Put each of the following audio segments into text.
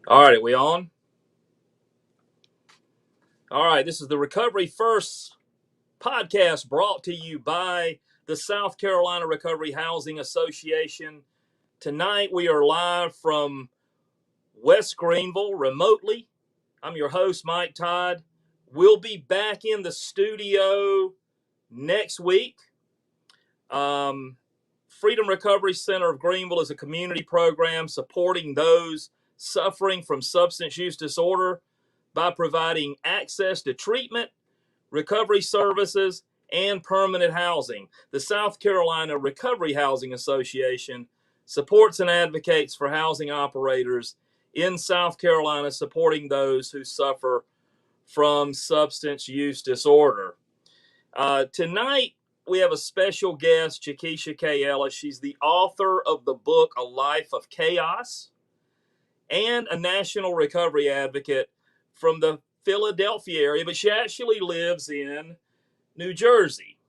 All right, are we on? All right, this is the Recovery First podcast brought to you by the South Carolina Recovery Housing Association. Tonight we are live from West Greenville remotely. I'm your host, Mike Todd. We'll be back in the studio next week. Freedom Recovery Center of Greenville is a community program supporting those suffering from substance use disorder by providing access to treatment, recovery services, and permanent housing. The South Carolina Recovery Housing Association supports and advocates for housing operators in South Carolina, supporting those who suffer from substance use disorder. Tonight, we have a special guest, Chekesha Kay Ellis. She's the author of the book, A Life of Kayos, and a national recovery advocate from the Philadelphia area, but she actually lives in New Jersey.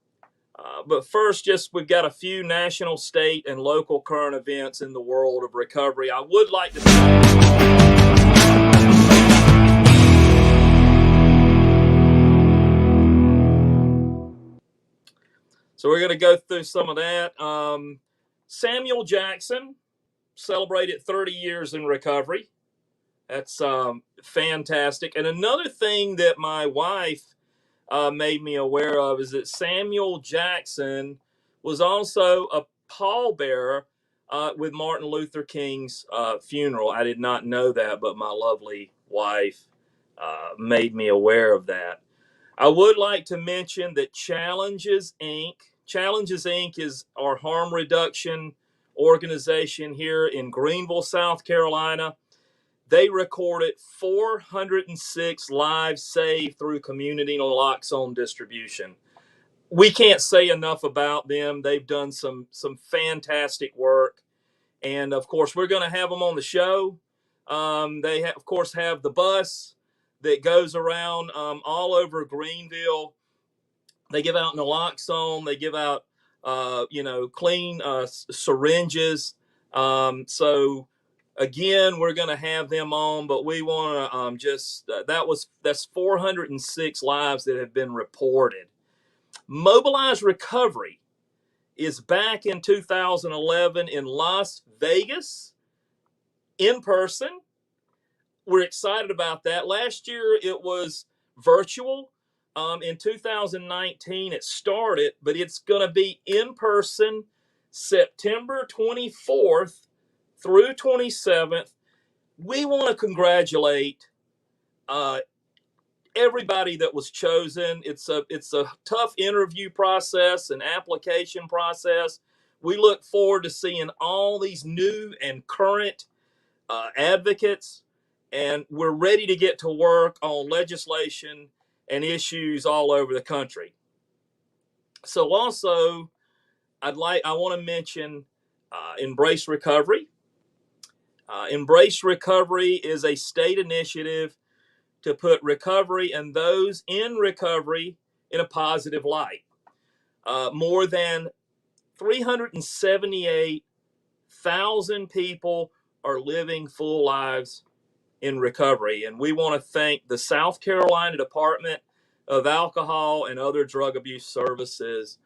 But first, we've got a few national, state, and local current events in the world of recovery. I would like to So we're going to go through some of that. Samuel Jackson celebrated 30 years in recovery. That's fantastic. And another thing that my wife made me aware of is that Samuel Jackson was also a pallbearer with Martin Luther King's funeral. I did not know that, but my lovely wife made me aware of that. I would like to mention that Challenges Inc. is our harm reduction organization here in Greenville, South Carolina. They recorded 406 lives saved through community naloxone distribution. We can't say enough about them. They've done some fantastic work. And of course, we're going to have them on the show. They of course have the bus that goes around all over Greenville. They give out naloxone. They give out, clean syringes. So again, we're going to have them on, but we want to that's 406 lives that have been reported. Mobilize Recovery is back in 2011 in Las Vegas in person. We're excited about that. Last year it was virtual. In 2019 it started, but it's going to be in person September 24th through 27th. We want to congratulate everybody that was chosen. It's a tough interview process and application process. We look forward to seeing all these new and current advocates, and we're ready to get to work on legislation and issues all over the country. So also, I want to mention Embrace Recovery. Embrace Recovery is a state initiative to put recovery and those in recovery in a positive light. More than 378,000 people are living full lives in recovery. And we want to thank the South Carolina Department of Alcohol and Other Drug Abuse Services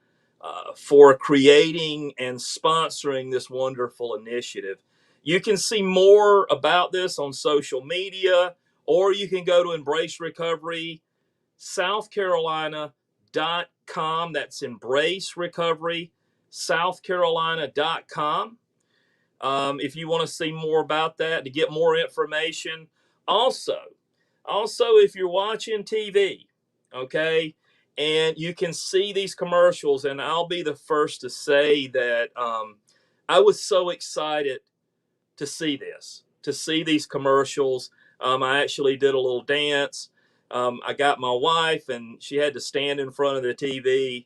for creating and sponsoring this wonderful initiative. You can see more about this on social media, or you can go to Embrace Recovery South Carolina.com. That's Embrace Recovery South Carolina.com. If you want to see more about that, to get more information. Also, if you're watching TV, okay, and you can see these commercials, and I'll be the first to say that I was so excited to see these commercials. I actually did a little dance. I got my wife, and she had to stand in front of the TV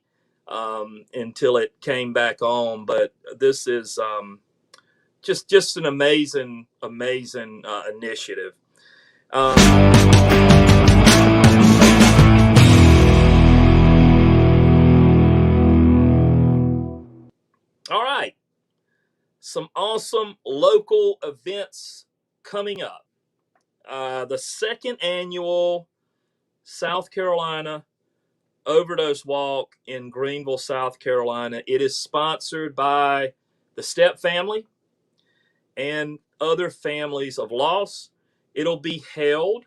until it came back on. But this is just an amazing initiative. All right, some awesome local events coming up. the second annual South Carolina Overdose Walk in Greenville, South Carolina. It is sponsored by the Step family and other families of loss. It'll be held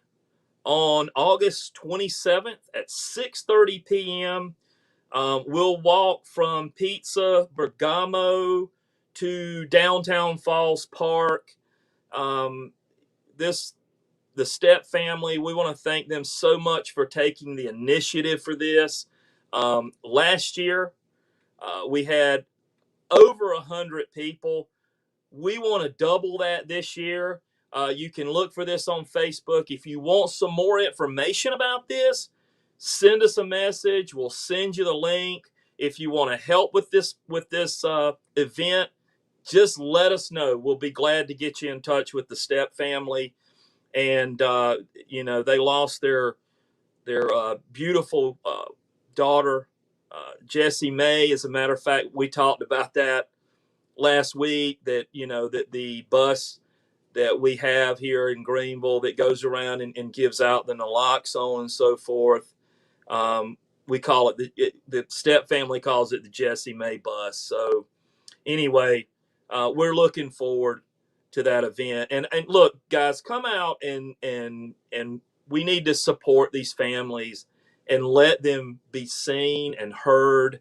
on August 27th at 6:30 p.m. We'll walk from Pizza Bergamo to downtown Falls Park. The Step family, we want to thank them so much for taking the initiative for this. Last year, we had over 100 people. We want to double that this year. You can look for this on Facebook. If you want some more information about this, send us a message. We'll send you the link. If you want to help with this event, just let us know. We'll be glad to get you in touch with the Step family. And they lost their beautiful daughter, Jessie May. As a matter of fact, we talked about that last week. That that the bus that we have here in Greenville that goes around and gives out the naloxone and so forth. We call it the Step family calls it the Jessie May bus. So anyway, we're looking forward to that event. And look, guys, come out and we need to support these families and let them be seen and heard.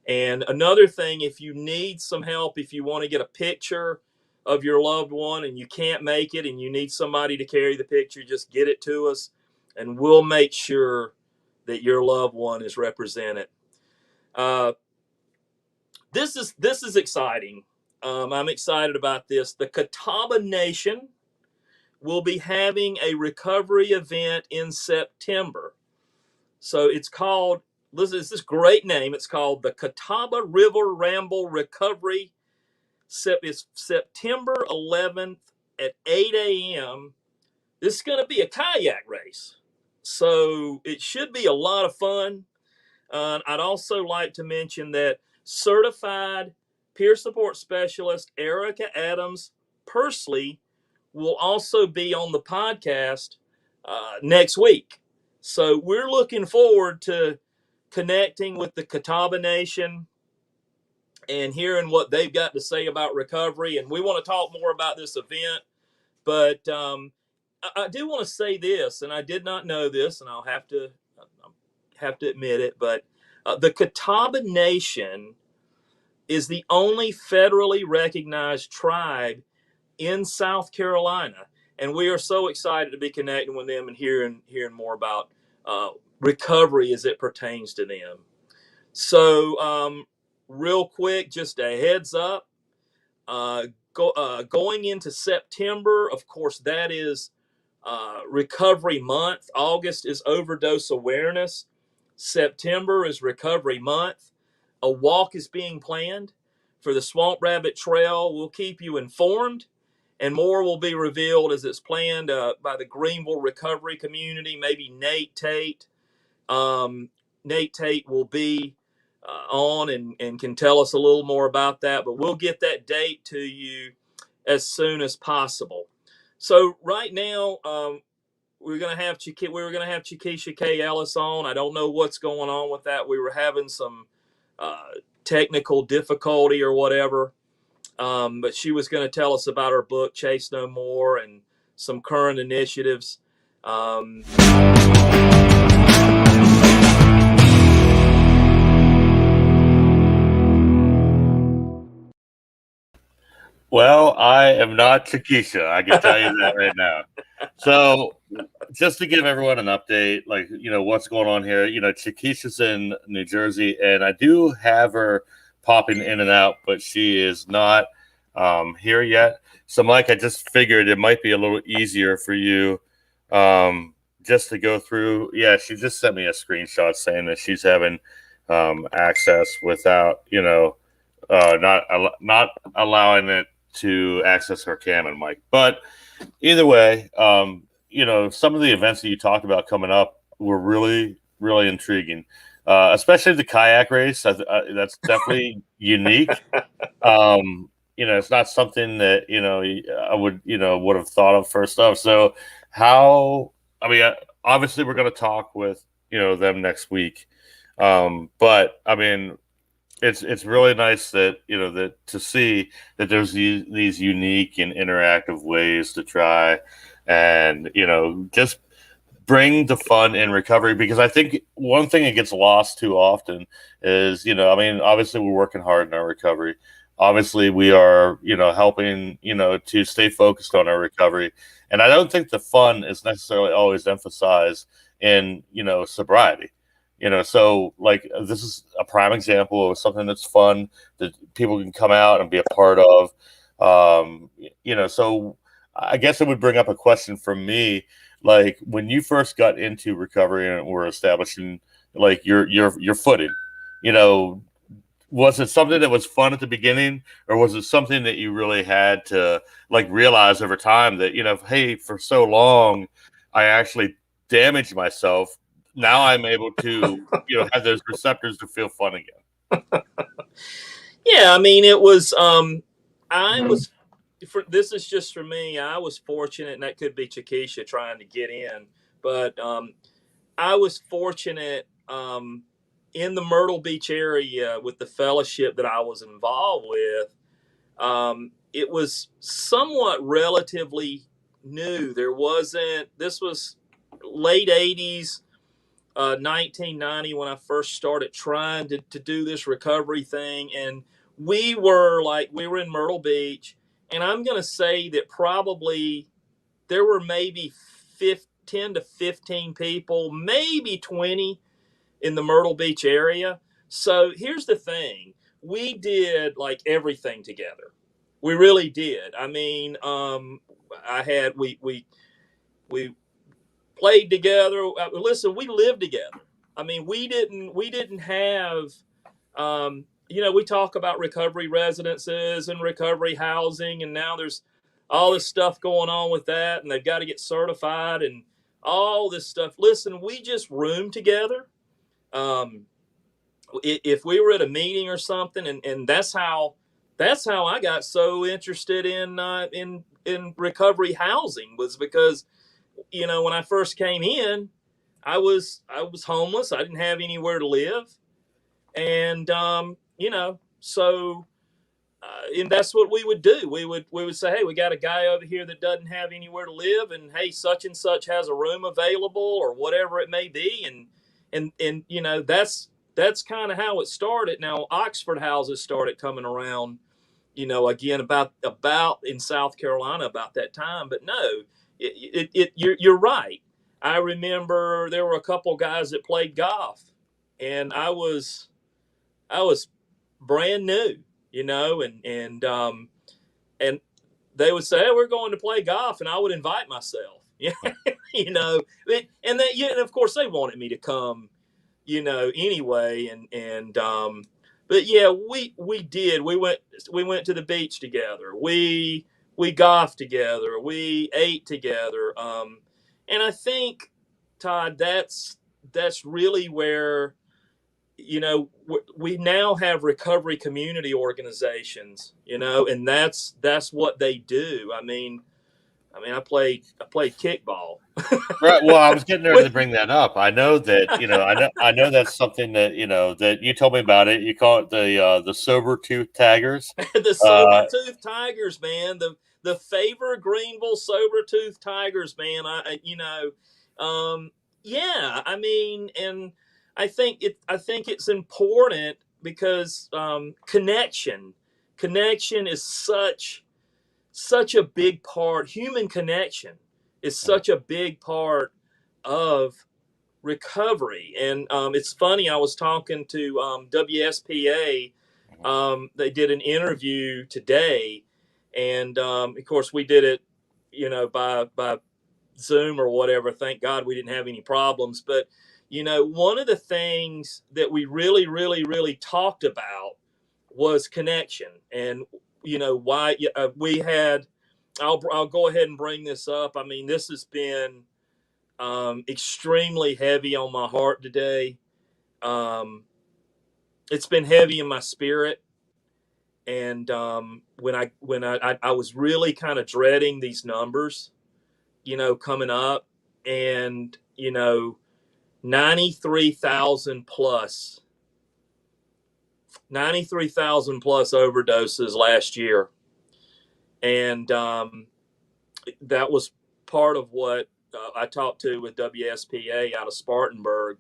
And another thing, if you need some help, if you want to get a picture of your loved one and you can't make it and you need somebody to carry the picture, just get it to us and we'll make sure that your loved one is represented. This is exciting. I'm excited about this. The Catawba Nation will be having a recovery event in September. So it's called, this is this great name. It's called the Catawba River Ramble Recovery. It's September 11th at 8 a.m. This is going to be a kayak race. So it should be a lot of fun. I'd also like to mention that certified peer support specialist Erica Adams Persley will also be on the podcast next week. So we're looking forward to connecting with the Catawba Nation and hearing what they've got to say about recovery. And we want to talk more about this event. But I do want to say this, and I did not know this, and I'll have to admit it, but the Catawba Nation is the only federally recognized tribe in South Carolina. And we are so excited to be connecting with them and hearing more about recovery as it pertains to them. So real quick, just a heads up, going into September, of course, that is Recovery Month. August is Overdose Awareness. September is Recovery Month. A walk is being planned for the Swamp Rabbit Trail. We'll keep you informed, and more will be revealed as it's planned by the Greenville recovery community. Maybe Nate Tate. Nate Tate will be on and can tell us a little more about that, but we'll get that date to you as soon as possible. So right now, we were going to have Chekesha Kay Ellis on. I don't know what's going on with that. We were having some technical difficulty or whatever, but she was going to tell us about her book, Chase No More, and some current initiatives. Well, I am not Chekesha. I can tell you that right now. So just to give everyone an update, like, what's going on here, Chekesha's in New Jersey, and I do have her popping in and out, but she is not here yet. So, Mike, I just figured it might be a little easier for you just to go through. Yeah, she just sent me a screenshot saying that she's having access without, not allowing it to access her cam and mic. But either way, some of the events that you talked about coming up were really, really intriguing, especially the kayak race. That's definitely unique. it's not something that, I would have thought of first off. So how, I mean, obviously we're going to talk with, them next week. But I mean, it's really nice that, that to see that there's these unique and interactive ways to try and, just bring the fun in recovery, because I think one thing that gets lost too often is, I mean, obviously we're working hard in our recovery. Obviously we are, helping, to stay focused on our recovery. And I don't think the fun is necessarily always emphasized in, sobriety. So like this is a prime example of something that's fun that people can come out and be a part of. So I guess it would bring up a question from me, like when you first got into recovery and were establishing like your footing, you know, was it something that was fun at the beginning, or was it something that you really had to like realize over time that, hey, for so long I actually damaged myself. Now I'm able to, have those receptors to feel fun again. Yeah, I mean, it was. I was. This is just for me. I was fortunate, and that could be Chekesha trying to get in, but I was fortunate in the Myrtle Beach area with the fellowship that I was involved with. It was somewhat relatively new. There wasn't. This was late '80s. 1990 when I first started trying to do this recovery thing. And we were in Myrtle Beach. And I'm going to say that probably there were maybe 10 to 15 people, maybe 20 in the Myrtle Beach area. So here's the thing. We did like everything together. We really did. I mean, we played together. Listen, we lived together. I mean, we didn't have, we talk about recovery residences and recovery housing, and now there's all this stuff going on with that, and they've got to get certified and all this stuff. Listen, we just roomed together. Um, if we were at a meeting or something, and that's how I got so interested in recovery housing, was because when I first came in, I was homeless. I didn't have anywhere to live, and so and that's what we would do. We would say, hey, we got a guy over here that doesn't have anywhere to live, and hey, such and such has a room available, or whatever it may be, and that's kind of how it started. Now Oxford houses started coming around, again about in South Carolina about that time, but no, you're right. I remember there were a couple guys that played golf, and I was brand new, and they would say, hey, we're going to play golf, and I would invite myself. you know, and of course they wanted me to come, anyway, but yeah, we did. We went to the beach together. We golfed together. We ate together. And I think, Todd, that's really where, we now have recovery community organizations, and that's what they do. I played kickball. Right. Well, I was getting ready to bring that up. I know that, I know that's something that, that you told me about it. You call it the sober tooth taggers. The sober tooth tigers, man. The favor Greenville sober tooth tigers, man. Yeah. I mean, and I think it's important because connection is such a big part. Human connection is such a big part of recovery. And it's funny, I was talking to WSPA. They did an interview today, and of course we did it, by Zoom or whatever. Thank God we didn't have any problems. But one of the things that we really, really, really talked about was connection, and why we had. I'll go ahead and bring this up. I mean, this has been extremely heavy on my heart today. It's been heavy in my spirit, And when I was really kind of dreading these numbers, coming up, and 93,000 plus 93,000 plus overdoses last year. And that was part of what I talked to with WSPA out of Spartanburg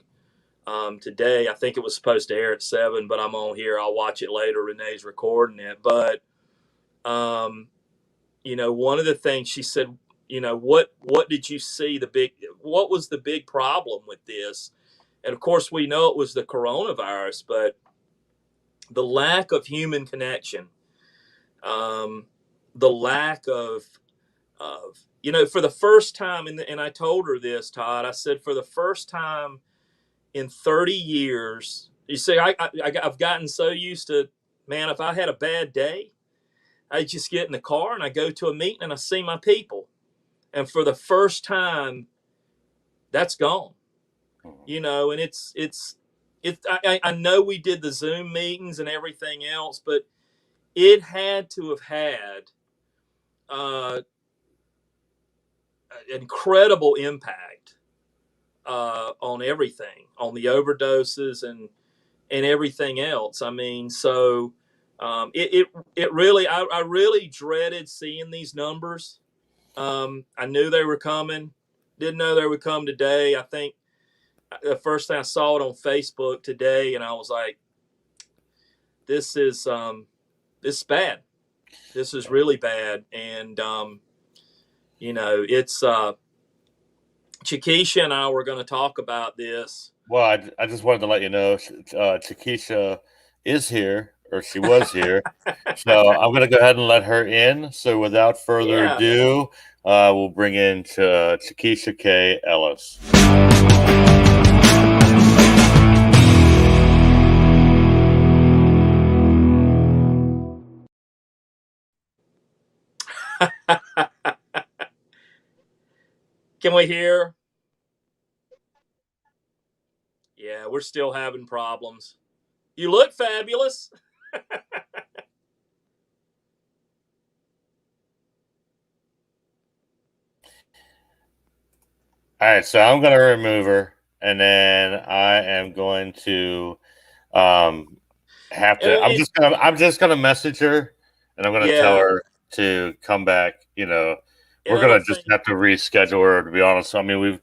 today. I think it was supposed to air at 7, but I'm on here. I'll watch it later. Renee's recording it. But, one of the things she said, what did you see what was the big problem with this? And of course, we know it was the coronavirus, but the lack of human connection, the lack of for the first time, and I told her this, Todd, I said, for the first time in 30 years, you see, I've gotten so used to, man, if I had a bad day, I just get in the car and I go to a meeting and I see my people. And for the first time, that's gone, and I know we did the Zoom meetings and everything else, but it had to have had incredible impact on everything, on the overdoses and everything else. I mean, so it really, I really dreaded seeing these numbers. I knew they were coming. Didn't know they would come today. I think the first time I saw it on Facebook today, and I was like, this is bad. This is really bad. And, it's Chekesha and I were going to talk about this. Well, I just wanted to let you know, Chekesha is here, or she was here. So I'm going to go ahead and let her in. So without further ado, we'll bring in Chekesha Kay Ellis. Can we hear? Yeah, we're still having problems. You look fabulous. All right, so I'm going to remove her, and then I am going to have to. I'm just gonna message her, and I'm gonna tell her to come back. We're gonna just have to reschedule her. To be honest, I mean, we've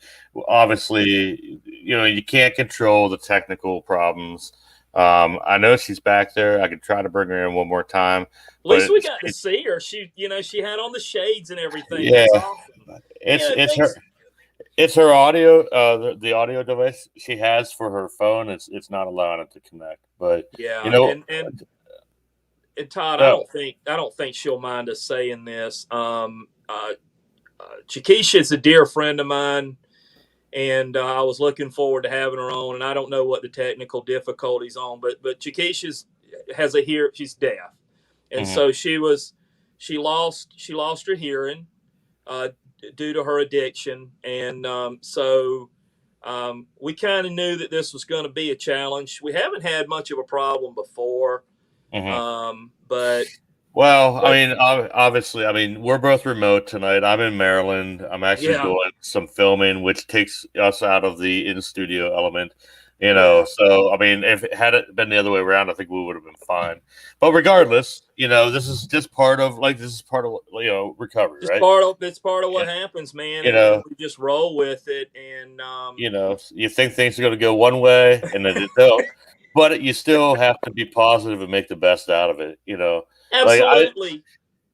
obviously, you can't control the technical problems. I know she's back there. I could try to bring her in one more time. At least we got to see her. She had on the shades and everything. Yeah, that's awesome. It's her. It's her audio, the audio device she has for her phone. It's not allowing it to connect. But and Todd, I don't think she'll mind us saying this. Chekesha is a dear friend of mine, and I was looking forward to having her on. And I don't know what the technical difficulties on, but Chekesha she's deaf, and so she lost her hearing due to her addiction, and so we kind of knew that this was going to be a challenge. We haven't had much of a problem before, but I mean, obviously, I mean, we're both remote tonight. I'm in Maryland. I'm actually doing some filming, which takes us out of the in-studio element. So I mean, if it had been the other way around, I think we would have been fine. But regardless, this is just part of recovery, right? It's part of what happens, man. We just roll with it, and you think things are going to go one way, and then they don't. But you still have to be positive and make the best out of it. Absolutely.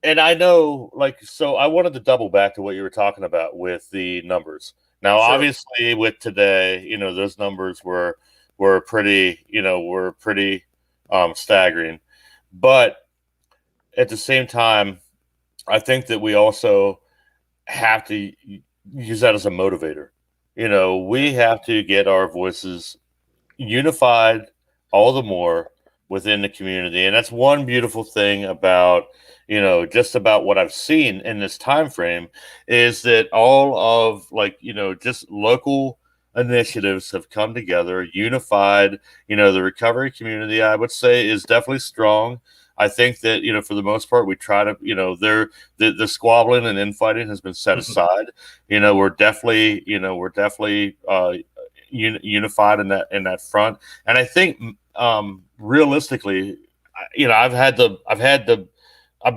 I know, so I wanted to double back to what you were talking about with the numbers. Now, obviously, with today, those numbers were pretty, staggering. But at the same time, I think that we also have to use that as a motivator. We have to get our voices unified all the more within the community. And that's one beautiful thing about, just about what I've seen in this time frame is that all of just local initiatives have come together, unified. The recovery community, I would say, is definitely strong. I think that, for the most part, we try to, the squabbling and infighting has been set aside. We're definitely, unified in that front. And I think, realistically, I've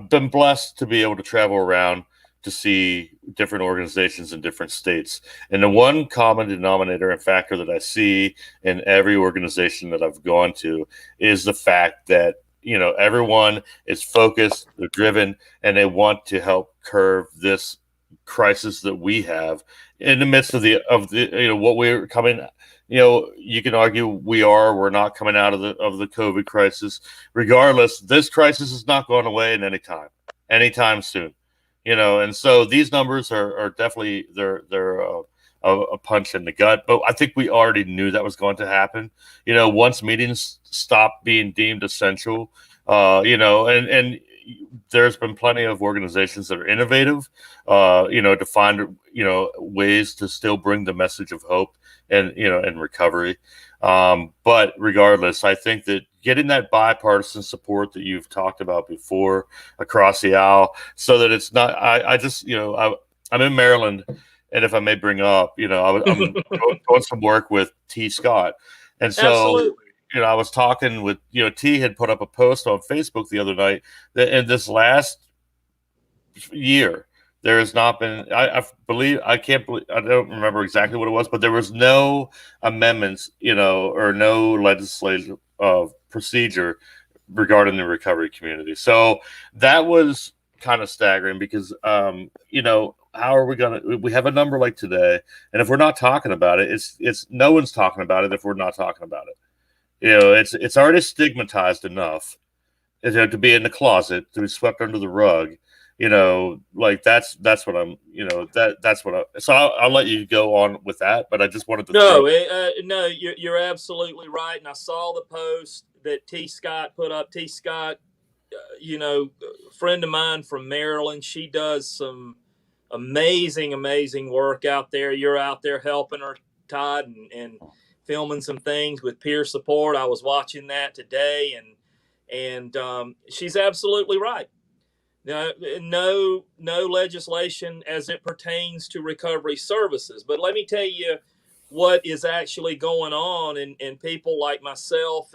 been blessed to be able to travel around to see different organizations in different states. And the one common denominator and factor that I see in every organization that I've gone to is the fact that, everyone is focused, they're driven, and they want to help curb this crisis that we have in the midst of what we're coming. You can argue we're not coming out of the COVID crisis. Regardless, this crisis is not going away in anytime soon. And so these numbers are definitely they're a punch in the gut. But I think we already knew that was going to happen. Once meetings stopped being deemed essential, and there's been plenty of organizations that are innovative, to find, ways to still bring the message of hope and recovery. But regardless, I think that getting that bipartisan support that you've talked about before across the aisle, so that it's not, I'm in Maryland, and if I may bring up, I'm doing some work with T. Scott. And so, Absolutely. I was talking with, T had put up a post on Facebook the other night that in this last year, there has not been, I don't remember exactly what it was, but there was no amendments, or no legislative procedure regarding the recovery community. So that was kind of staggering because, how are we have a number like today, and if we're not talking about it, it's no one's talking about it if we're not talking about it. It's already stigmatized enough, to be in the closet, to be swept under the rug. That's what I'm, that's what I, so I'll let you go on with that, but I just wanted to no, you're absolutely right. And I saw the post that T. Scott put up. T. Scott, a friend of mine from Maryland, she does some amazing work out there. You're out there helping her, Todd, and filming some things with peer support. I was watching that today, and she's absolutely right. No legislation as it pertains to recovery services. But let me tell you what is actually going on, and people like myself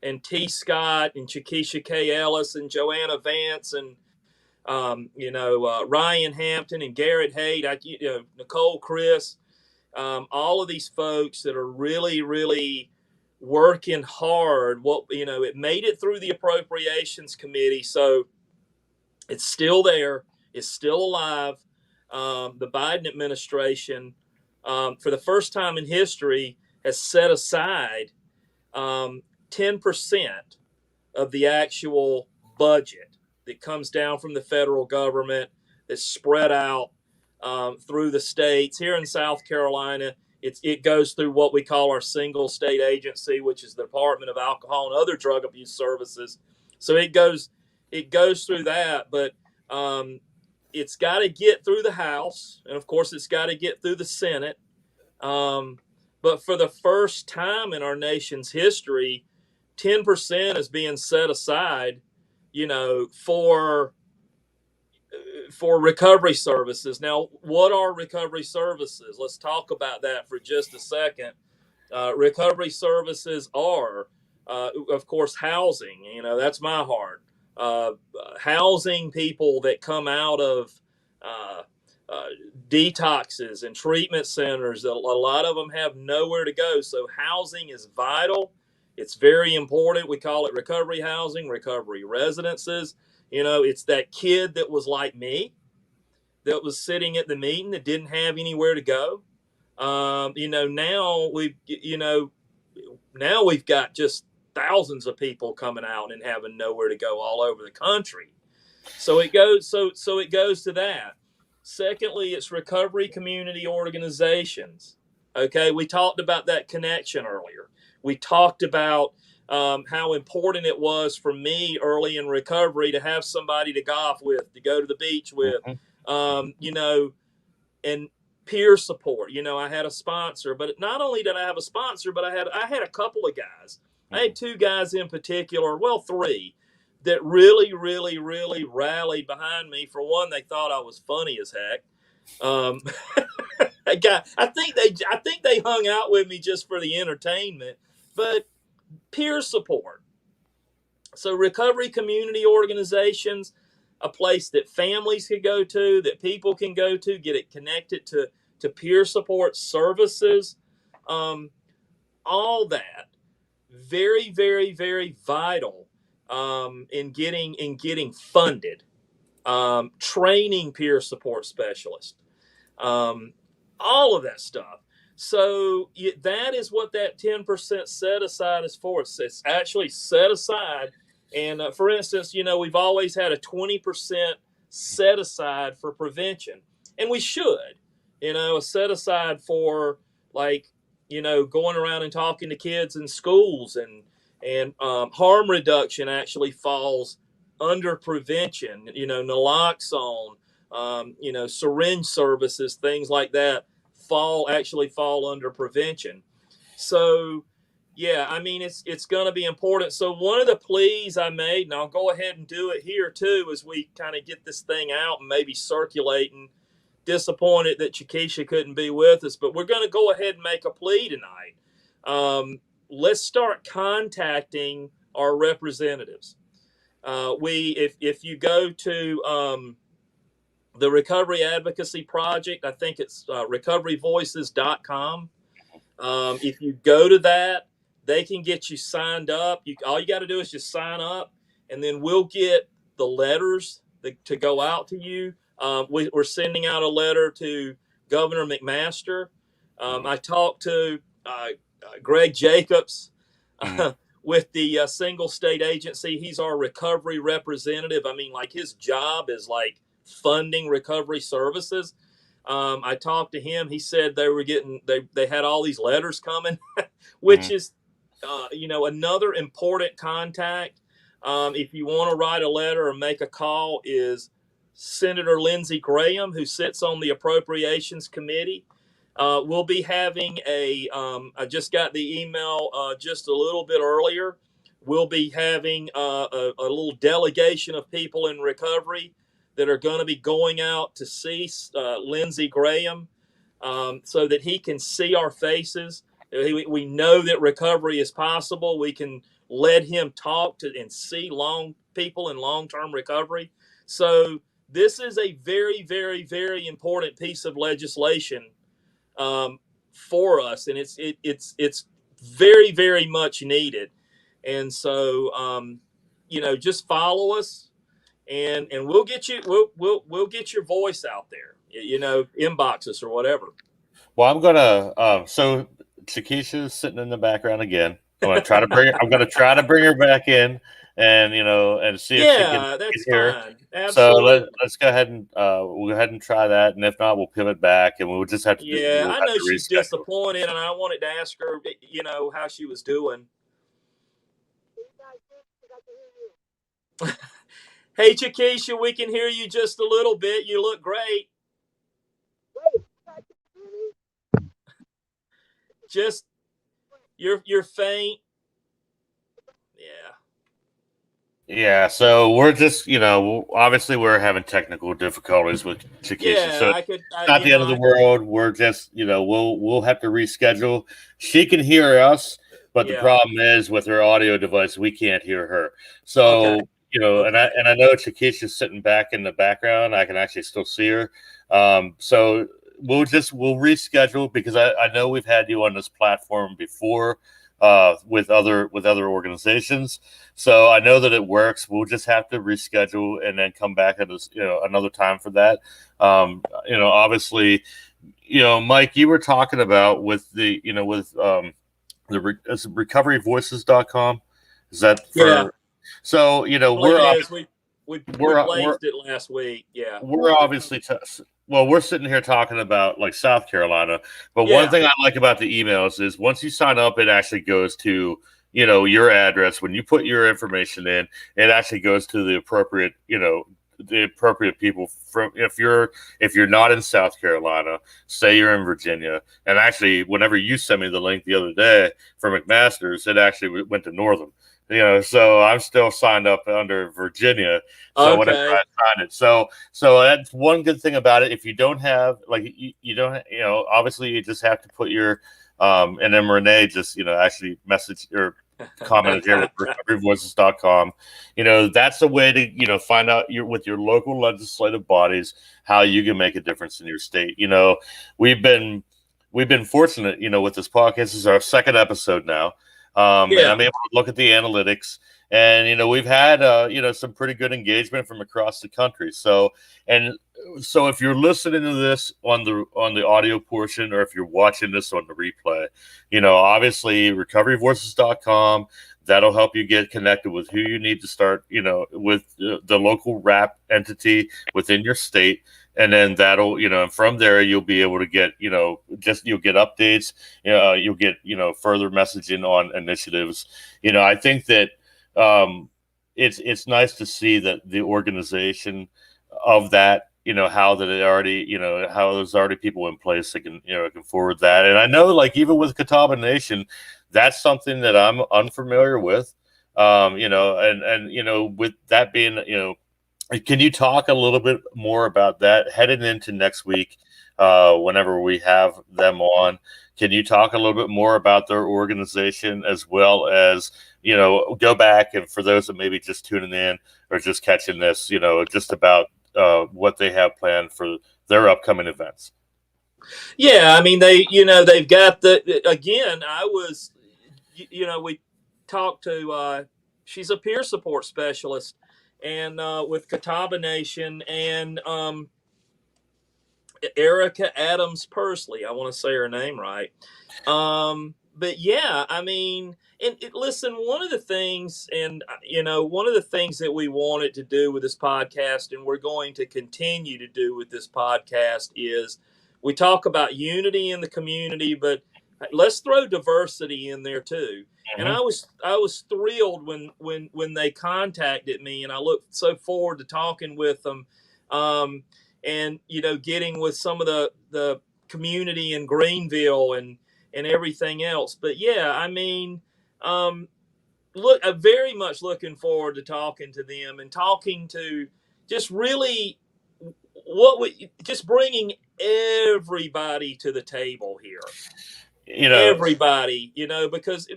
and T. Scott and Chekesha Kay Ellis and Joanna Vance and Ryan Hampton and Garrett Haight, Nicole Chris, all of these folks that are really working hard. It made it through the Appropriations Committee, so it's still there. It's still alive. The Biden administration, for the first time in history, has set aside 10% of the actual budget that comes down from the federal government that's spread out through the states. Here in South Carolina, it goes through what we call our single state agency, which is the Department of Alcohol and Other Drug Abuse Services. So it goes through that, but it's got to get through the House, and of course it's got to get through the Senate. But for the first time in our nation's history, 10% is being set aside, for recovery services. Now, what are recovery services? Let's talk about that for just a second. Recovery services are, of course, housing. That's my heart. Housing people that come out of detoxes and treatment centers. A lot of them have nowhere to go. So housing is vital. It's very important. We call it recovery housing, recovery residences. It's that kid that was like me, that was sitting at the meeting that didn't have anywhere to go. Now we've got just thousands of people coming out and having nowhere to go all over the country. So it goes to that. Secondly, it's recovery community organizations. Okay, we talked about that connection earlier. We talked about how important it was for me early in recovery to have somebody to golf with, to go to the beach with, and peer support. I had a sponsor, but not only did I have a sponsor, but I had a couple of guys. I had two guys in particular, well, three, that really, really, really rallied behind me. For one, they thought I was funny as heck. I think they hung out with me just for the entertainment, but peer support. So recovery community organizations, a place that families can go to, that people can go to, get it connected to peer support services, all that, very, very, very vital in getting funded, training peer support specialists, all of that stuff. So that is what that 10% set aside is for. It's actually set aside. And for instance, we've always had a 20% set aside for prevention. And we should, a set aside for, like, going around and talking to kids in schools, and harm reduction actually falls under prevention. Naloxone, syringe services, things like that actually fall under prevention. So, yeah, I mean, it's going to be important. So one of the pleas I made, and I'll go ahead and do it here too, as we kind of get this thing out and maybe circulating. Disappointed that Chekesha couldn't be with us, but we're going to go ahead and make a plea tonight. Let's start contacting our representatives. If you go to the Recovery Advocacy Project, I think it's recoveryvoices.com. If you go to that, they can get you signed up. All you got to do is just sign up, and then we'll get the letters to go out to you. We're sending out a letter to Governor McMaster. I talked to Greg Jacobs with the single state agency. He's our recovery representative. I mean, like, his job is like funding recovery services. I talked to him. He said they had all these letters coming, which is, another important contact. If you want to write a letter or make a call, is Senator Lindsey Graham, who sits on the Appropriations Committee. We'll be having I just got the email just a little bit earlier. We'll be having a little delegation of people in recovery that are going to be going out to see Lindsey Graham so that he can see our faces. We know that recovery is possible. We can let him talk to and see people in long-term recovery. So this is a very, very, very important piece of legislation for us, and it's very, very much needed. And so, just follow us, and we'll get you we'll get your voice out there. Inbox us or whatever. Well, I'm gonna. So Chekesha's sitting in the background again. I'm gonna try to bring her back in, and and see if she can that's hear. fine. Absolutely. So let's go ahead and we'll go ahead and try that, and if not, we'll pivot back, and we'll just have to. Yeah, we'll I know she's disappointed, and I wanted to ask her, how she was doing. Hey, Chekesha, we can hear you just a little bit. You look great. Just you're faint. Yeah, so we're just, obviously we're having technical difficulties with Chekesha. Yeah, so it's not the end of the world. We're just, we'll have to reschedule. She can hear us, but the problem is with her audio device, we can't hear her. So, and I know Chekesha's sitting back in the background. I can actually still see her. So we'll reschedule, because I know we've had you on this platform before. With other organizations, so I know that it works. We'll just have to reschedule and then come back at another time for that. Obviously, Mike, you were talking about with the recoveryvoices.com. Is that for? Yeah. So we placed it last week. Yeah, we're obviously. We're sitting here talking about like South Carolina, but one thing I like about the emails is once you sign up, it actually goes to, your address. When you put your information in, it actually goes to the appropriate, the appropriate people. From if you're not in South Carolina, say you're in Virginia, and actually whenever you sent me the link the other day for McMaster's, it actually went to Northam. So I'm still signed up under Virginia. So whenever Okay. I sign it, so that's one good thing about it. If you don't have you don't obviously you just have to put your and then Renee just actually message or commented here with recoveryvoices.com. That's a way to find out with your local legislative bodies how you can make a difference in your state. We've been fortunate, with this podcast. This is our second episode now. And I'm able to look at the analytics, and we've had some pretty good engagement from across the country. So if you're listening to this on the audio portion, or if you're watching this on the replay, obviously recoveryvoices.com, that'll help you get connected with who you need to start, with the local RAP entity within your state. And then that'll, from there, you'll be able to get, you'll get updates, you'll get, further messaging on initiatives. I think that it's nice to see that the organization of that, how that it already, how there's already people in place that can, can forward that. And I know, like, even with Catawba Nation, that's something that I'm unfamiliar with, and with that being, can you talk a little bit more about that heading into next week, whenever we have them on? Can you talk a little bit more about their organization, as well as, go back, and for those that maybe just tuning in or just catching this, just about what they have planned for their upcoming events? Yeah, I mean, they've got again, we talked to, she's a peer support specialist, and with Catawba Nation, and Erica Adams Pursley, I want to say her name right. But yeah, I mean, listen, one of the things that we wanted to do with this podcast, and we're going to continue to do with this podcast, is we talk about unity in the community, but let's throw diversity in there too. Mm-hmm. And I was thrilled when they contacted me, and I look so forward to talking with them, and getting with some of the community in Greenville and everything else. But yeah, I mean, I'm very much looking forward to talking to them, and talking to just really just bringing everybody to the table here. Everybody, because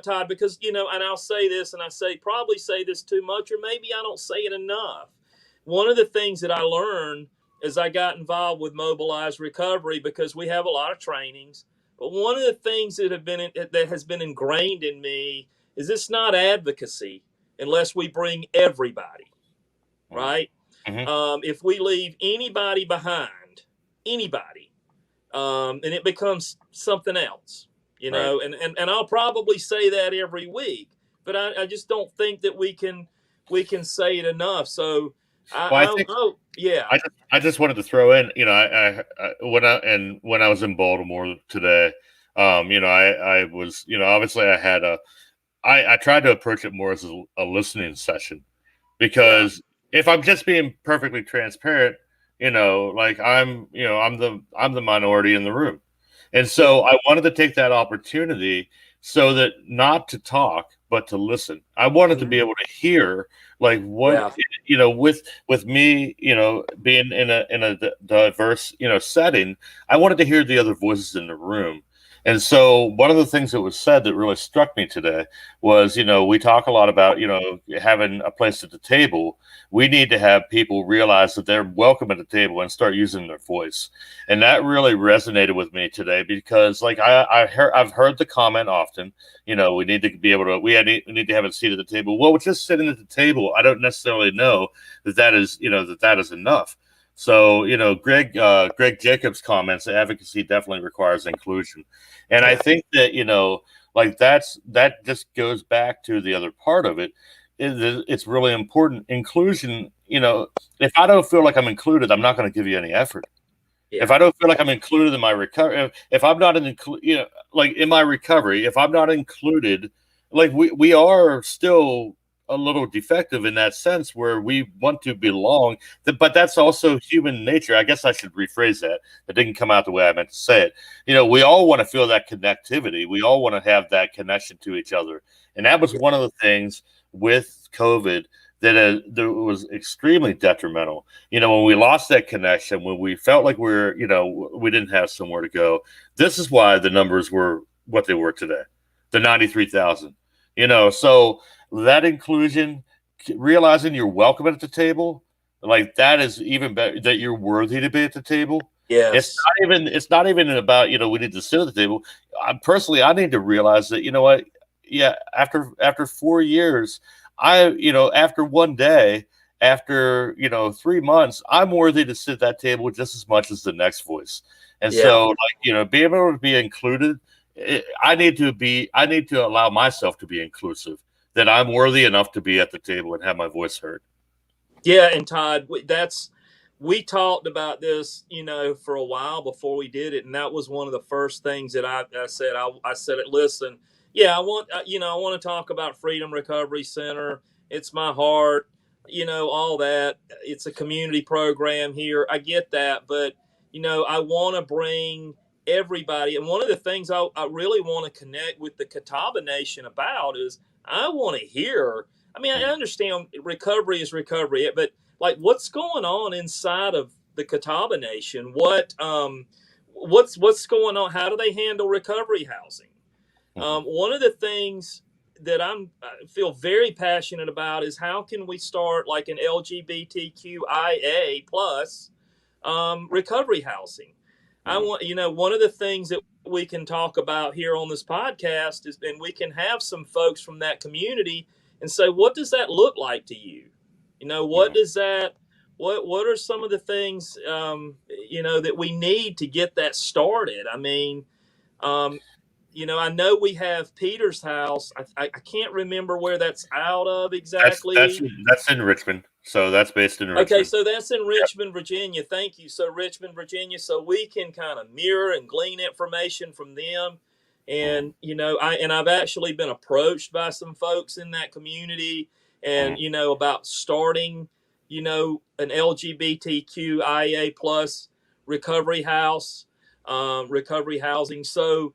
Todd, because and I'll say this, and I probably say this too much, or maybe I don't say it enough. One of the things that I learned as I got involved with Mobilize Recovery, because we have a lot of trainings, but one of the things that has been ingrained in me is it's not advocacy unless we bring everybody, right? Mm-hmm. If we leave anybody behind, and it becomes something else, Right. and I'll probably say that every week, but I just don't think that we can say it enough. So I just wanted to throw in, when I was in Baltimore today, I was, obviously I tried to approach it more as a listening session, because if I'm just being perfectly transparent, like I'm the minority in the room. And so I wanted to take that opportunity, so that not to talk, but to listen. I wanted to be able to hear, like, what, with me, being in a diverse, setting, I wanted to hear the other voices in the room. And so one of the things that was said that really struck me today was, we talk a lot about, having a place at the table. We need to have people realize that they're welcome at the table and start using their voice. And that really resonated with me today, because, like, I've heard the comment often, we need to be able to, we need to have a seat at the table. Well, just sitting at the table, I don't necessarily know that is enough. So, Greg Jacobs comments, advocacy definitely requires inclusion. And I think that, like, that just goes back to the other part of it. It's really important. Inclusion, if I don't feel like I'm included, I'm not going to give you any effort. Yeah. If I don't feel like I'm included in my recovery, if I'm not like in my recovery, if I'm not included, like we are still a little defective in that sense where we want to belong, but that's also human nature. I guess I should rephrase that. That didn't come out the way I meant to say it. We all want to feel that connectivity. We all want to have that connection to each other. And that was one of the things with COVID that was extremely detrimental. When we lost that connection, when we felt like we didn't have somewhere to go, this is why the numbers were what they were today, the 93,000. So that inclusion, realizing you're welcome at the table, like that is even better, that you're worthy to be at the table. Yes. It's not even about, we need to sit at the table. I need to realize that, what? Yeah. After 4 years, after one day, after, 3 months, I'm worthy to sit at that table just as much as the next voice. And so being able to be included, I need to allow myself to be inclusive, that I'm worthy enough to be at the table and have my voice heard. Yeah. And Todd, we talked about this, for a while before we did it. And that was one of the first things that I said. I said it, listen, I want to talk about Freedom Recovery Center. It's my heart, all that. It's a community program here. I get that. But, I want to bring everybody. And one of the things I really want to connect with the Catawba Nation about is I want to hear. I mean, I understand recovery is recovery, but like what's going on inside of the Catawba Nation? What's going on? How do they handle recovery housing? One of the things that I feel very passionate about is how can we start like an LGBTQIA plus recovery housing. I want, one of the things that we can talk about here on this podcast is, and we can have some folks from that community and say, what does that look like to you? What does that, what are some of the things, that we need to get that started? I mean, I know we have Peter's house. I can't remember where that's out of exactly. That's in Richmond. So that's based in Richmond. Okay, so that's in Richmond, Virginia. Thank you. So Richmond, Virginia. So we can kind of mirror and glean information from them. And I've actually been approached by some folks in that community, and about starting, an LGBTQIA plus recovery house, recovery housing. So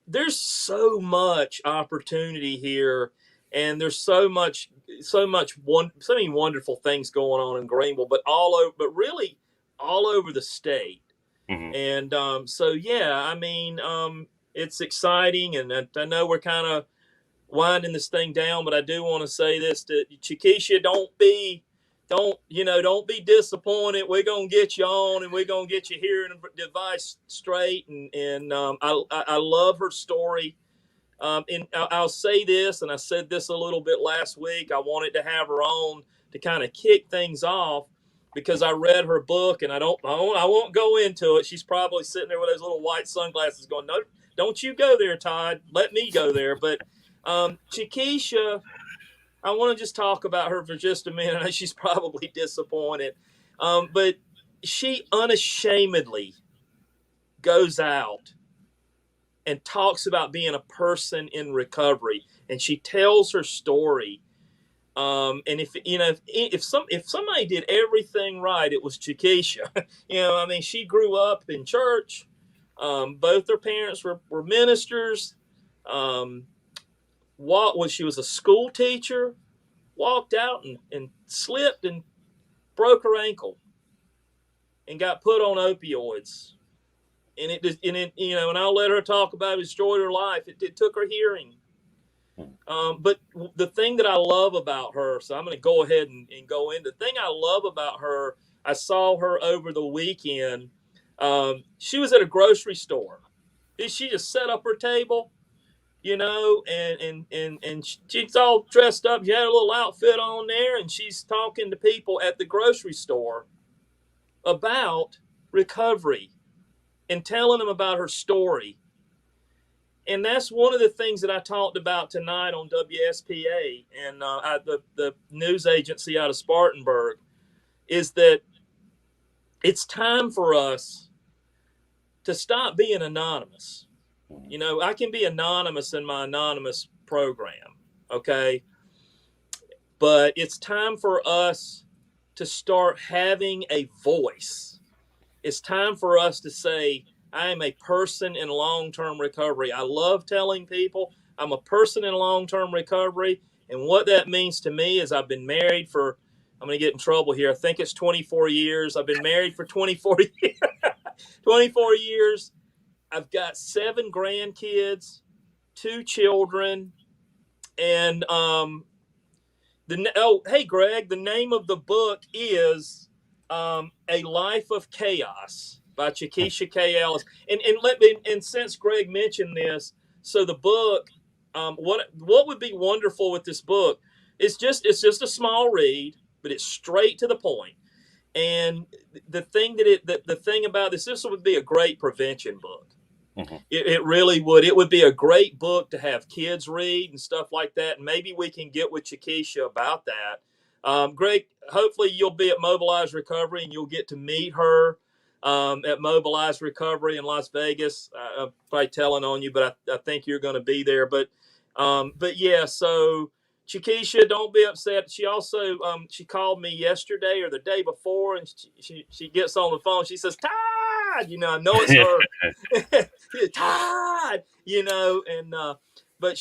there's so much opportunity here, and there's so many wonderful things going on in Greenville, but really all over the state. And I mean, it's exciting, and I know we're kind of winding this thing down, but I do want to say this to Chekesha: don't be disappointed. We're gonna get you on, and we're gonna get you hearing device straight. And I love her story. And I'll say this, and I said this a little bit last week. I wanted to have her on to kind of kick things off because I read her book, and I won't go into it. She's probably sitting there with those little white sunglasses, going, "No, don't you go there, Todd. Let me go there." But Chekesha, I want to just talk about her for just a minute. I know she's probably disappointed, but she unashamedly goes out and talks about being a person in recovery, and she tells her story. And if somebody did everything right, it was Chekesha. I mean, she grew up in church. Both her parents were ministers. She was a school teacher. Walked out and slipped and broke her ankle, and got put on opioids. And and I'll let her talk about it. Destroyed her life. It took her hearing. But the thing that I love about her, so I'm going to go ahead and go into the thing I love about her. I saw her over the weekend. She was at a grocery store. She just set up her table, and she's all dressed up. She had a little outfit on there, and she's talking to people at the grocery store about recovery and telling them about her story. And that's one of the things that I talked about tonight on WSPA and the news agency out of Spartanburg, is that it's time for us to stop being anonymous. I can be anonymous in my anonymous program, okay? but it's time for us to start having a voice. It's time for us to say, I am a person in long-term recovery. I love telling people I'm a person in long-term recovery. And what that means to me is I've been married for, I'm going to get in trouble here. I think it's 24 years. I've been married for 24 years. 24 years. I've got 7 grandkids, 2 children, and hey Greg, the name of the book is A Life of Kayos by Chekesha Kay Ellis. And since Greg mentioned this, so the book, what would be wonderful with this book? It's just a small read, but it's straight to the point. And the thing the thing about this would be a great prevention book. Mm-hmm. It really would. It would be a great book to have kids read and stuff like that. And maybe we can get with Chekesha about that. Greg, hopefully you'll be at Mobilize Recovery and you'll get to meet her at Mobilize Recovery in Las Vegas. I'm probably telling on you, but I think you're going to be there. But yeah, so Chekesha, don't be upset. She also she called me yesterday or the day before, and she gets on the phone. She says, Todd, I know it's her. Todd, and but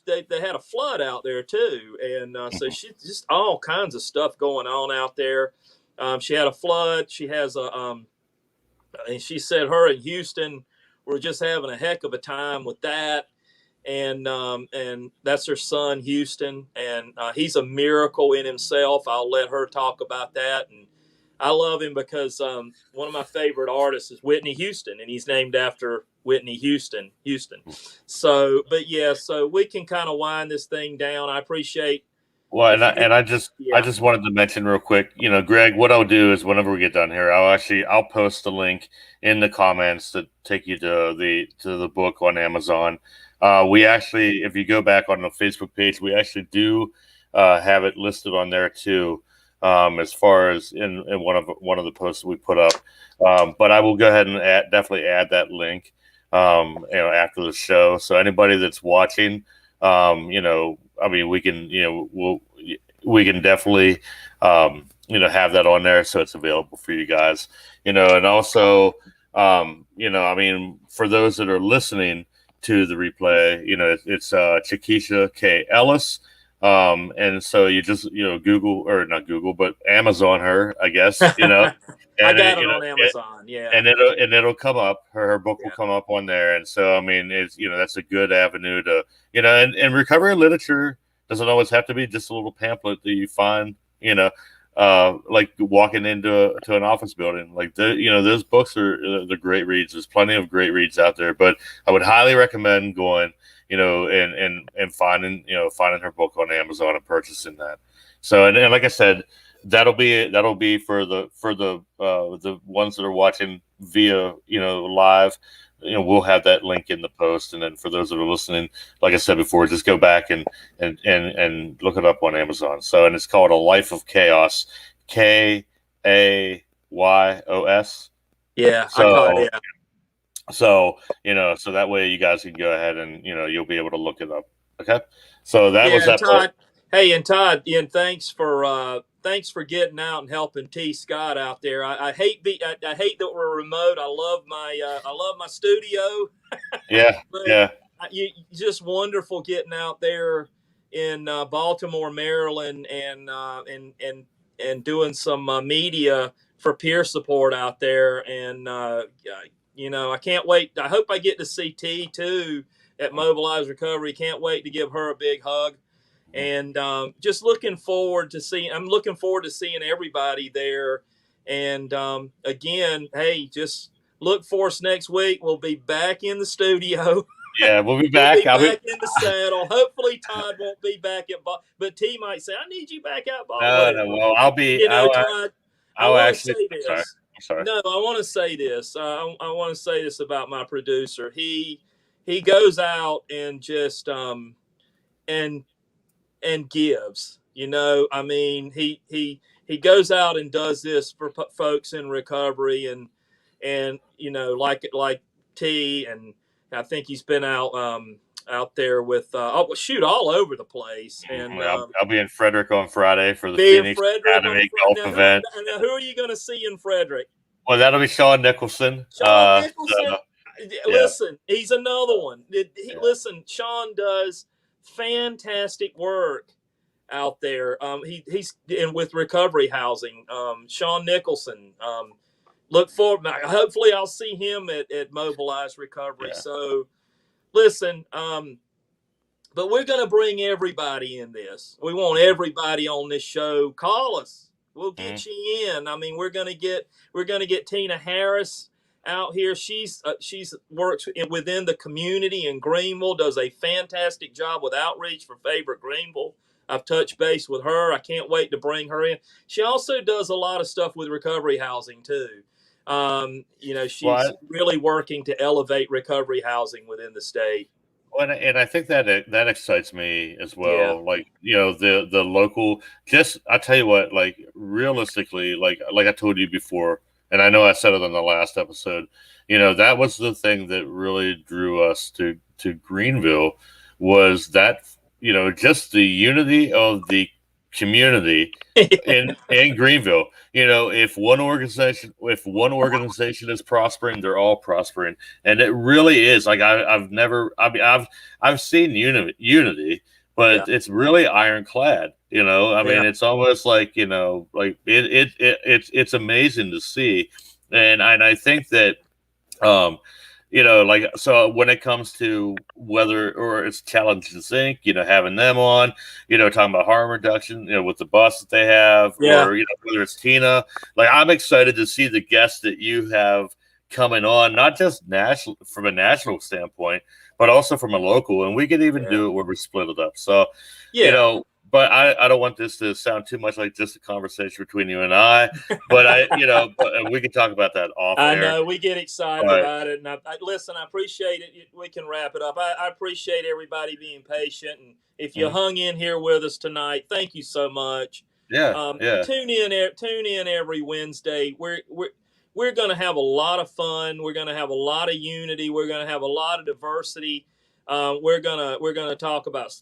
they had a flood out there too, and so she just all kinds of stuff going on out there. She had a flood. She has and she said her and Houston were just having a heck of a time with that. And that's her son, Houston, and he's a miracle in himself. I'll let her talk about that. And I love him because one of my favorite artists is Whitney Houston, and he's named after Whitney Houston. So, but yeah, so we can kind of wind this thing down. I appreciate. Well, I just wanted to mention real quick, Greg, what I'll do is whenever we get done here, I'll post the link in the comments to take you to the book on Amazon. We actually, if you go back on the Facebook page, we actually do have it listed on there too, as far as in one of the posts we put up. But I will go ahead and definitely add that link, after the show. So anybody that's watching, I mean, we can, we can definitely, have that on there so it's available for you guys, and also, I mean, for those that are listening to the replay, it's Chekesha Kay Ellis. And so you just, Google, or not Google, but Amazon her, I guess, And I got it on Amazon, yeah. And it'll come up. Her book will come up on there. And so, I mean, it's, that's a good avenue to, and recovery literature doesn't always have to be just a little pamphlet that you find, like walking into an office building. Like those books are the great reads. There's plenty of great reads out there, but I would highly recommend going, and finding her book on Amazon and purchasing that. So, and like I said, that'll be for the ones that are watching via, live. We'll have that link in the post, and then for those that are listening, like I said before, just go back and look it up on Amazon. So, and it's called A Life of Kayos, Kayos. Yeah. So, yeah. So, so that way you guys can go ahead and you'll be able to look it up. Okay. So that was that. Todd. Hey, and Todd, and thanks for getting out and helping T. Scott out there. I hate that we're remote. I love my studio. Yeah, yeah. Just wonderful getting out there in Baltimore, Maryland, and doing some media for peer support out there. And I can't wait. I hope I get to see T too at Mobilize Recovery. Can't wait to give her a big hug. And just looking forward to seeing everybody there. And again, hey, just look for us next week. We'll be back in the studio. Yeah, we'll be back. We'll be back in the saddle. Hopefully Todd won't be back at ball, but T might say, I need you back out ball. No, well, I'll be. Todd, I'll actually say this. I'm sorry. No, I want to say this. I want to say this about my producer. He goes out and just and gives, I mean, he goes out and does this for folks in recovery, and like T, and I think he's been out out there with all over the place. And I'll be in Frederick on Friday for the be in Phoenix Frederick on Academy Friday. golf event. Now, who are you going to see in Frederick? Well, that'll be Sean Nicholson. Sean Nicholson. Yeah. Listen, he's another one. Listen, Sean does fantastic work out there. He's in with recovery housing. Sean Nicholson. Look forward. Hopefully, I'll see him at Mobilize Recovery. Yeah. So, listen. But we're going to bring everybody in this. We want everybody on this show. Call us. We'll get you in. I mean, we're going to get Tina Harris out here. She's works within the community in Greenville. Does a fantastic job with outreach for Favorite Greenville. I've touched base with her. I can't wait to bring her in. She also does a lot of stuff with recovery housing too. She's really working to elevate recovery housing within the state. Well, and I think that excites me as well. Yeah. Like, the local, I tell you what, like realistically, like I told you before, and I know I said it on the last episode, that was the thing that really drew us to Greenville, was that, just the unity of the community in Greenville. If one organization is prospering, they're all prospering, and it really is. Like I've seen unity, but it's really ironclad. I mean, it's almost like it's amazing to see, and I think that so when it comes to whether or it's Challenge and Sync, having them on, talking about harm reduction, with the bus that they have, or, whether it's Tina, like I'm excited to see the guests that you have coming on, not just from a national standpoint, but also from a local, and we could even do it where we split it up. So, but I don't want this to sound too much like just a conversation between you and I. But but we can talk about that off air. I know we get excited about it, and I appreciate it. We can wrap it up. I appreciate everybody being patient, and if you hung in here with us tonight, thank you so much. Tune in every Wednesday. We're going to have a lot of fun. We're going to have a lot of unity. We're going to have a lot of diversity. We're gonna talk about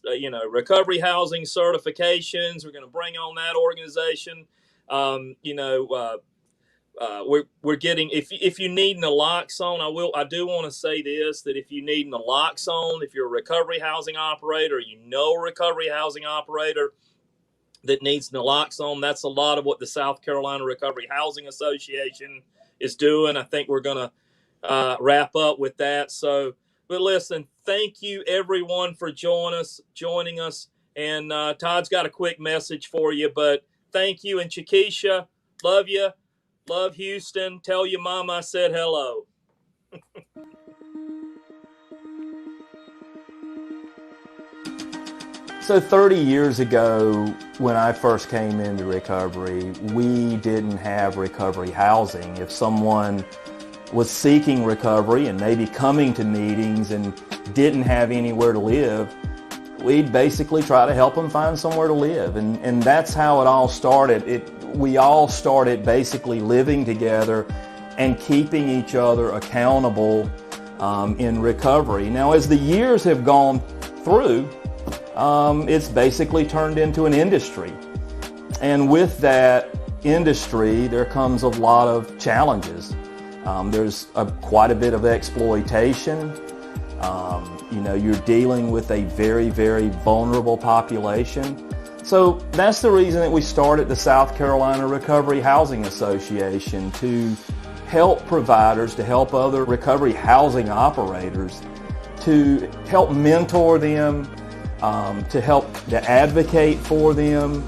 recovery housing certifications. We're gonna bring on that organization. We're getting, if you need naloxone, I do want to say this, that if you need naloxone, if you're a recovery housing operator, a recovery housing operator that needs naloxone, that's a lot of what the South Carolina Recovery Housing Association is doing. I think we're gonna wrap up with that. So. But listen, thank you everyone for joining us. And Todd's got a quick message for you, but thank you. And Chekesha, love you. Love Houston. Tell your mama I said hello. So 30 years ago, when I first came into recovery, we didn't have recovery housing. If someone was seeking recovery and maybe coming to meetings and didn't have anywhere to live, we'd basically try to help them find somewhere to live. And that's how it all started. We all started basically living together and keeping each other accountable in recovery. Now, as the years have gone through, it's basically turned into an industry. And with that industry, there comes a lot of challenges. There's quite a bit of exploitation. You're dealing with a very, very vulnerable population. So that's the reason that we started the South Carolina Recovery Housing Association, to help providers, to help other recovery housing operators, to help mentor them, to advocate for them.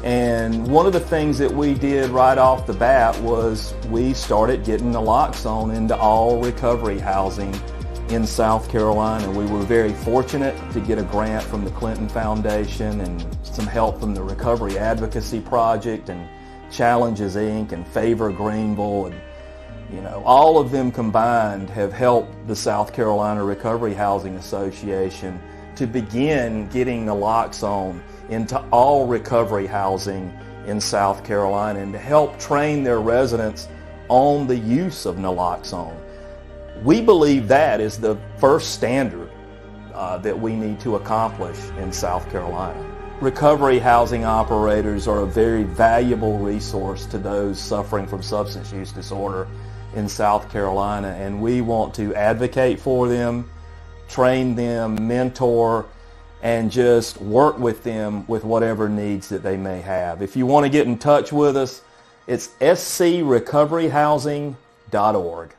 And one of the things that we did right off the bat was we started getting naloxone into all recovery housing in South Carolina. We were very fortunate to get a grant from the Clinton Foundation and some help from the Recovery Advocacy Project and Challenges Inc. and Favor Greenville. And all of them combined have helped the South Carolina Recovery Housing Association to begin getting naloxone into all recovery housing in South Carolina, and to help train their residents on the use of naloxone. We believe that is the first standard that we need to accomplish in South Carolina. Recovery housing operators are a very valuable resource to those suffering from substance use disorder in South Carolina, and we want to advocate for them, train them, mentor, and just work with them with whatever needs that they may have. If you want to get in touch with us, it's screcoveryhousing.org.